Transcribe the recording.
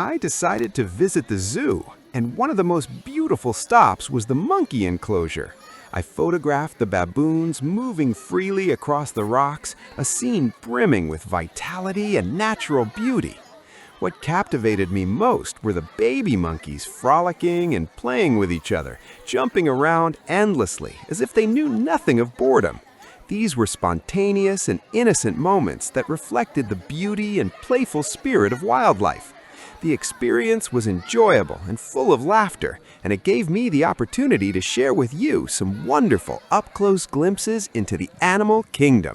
I decided to visit the zoo, and one of the most beautiful stops was the monkey enclosure. I photographed the baboons moving freely across the rocks, a scene brimming with vitality and natural beauty. What captivated me most were the baby monkeys frolicking and playing with each other, jumping around endlessly as if they knew nothing of boredom. These were spontaneous and innocent moments that reflected the beauty and playful spirit of wildlife. The experience was enjoyable and full of laughter, and it gave me the opportunity to share with you some wonderful up-close glimpses into the animal kingdom.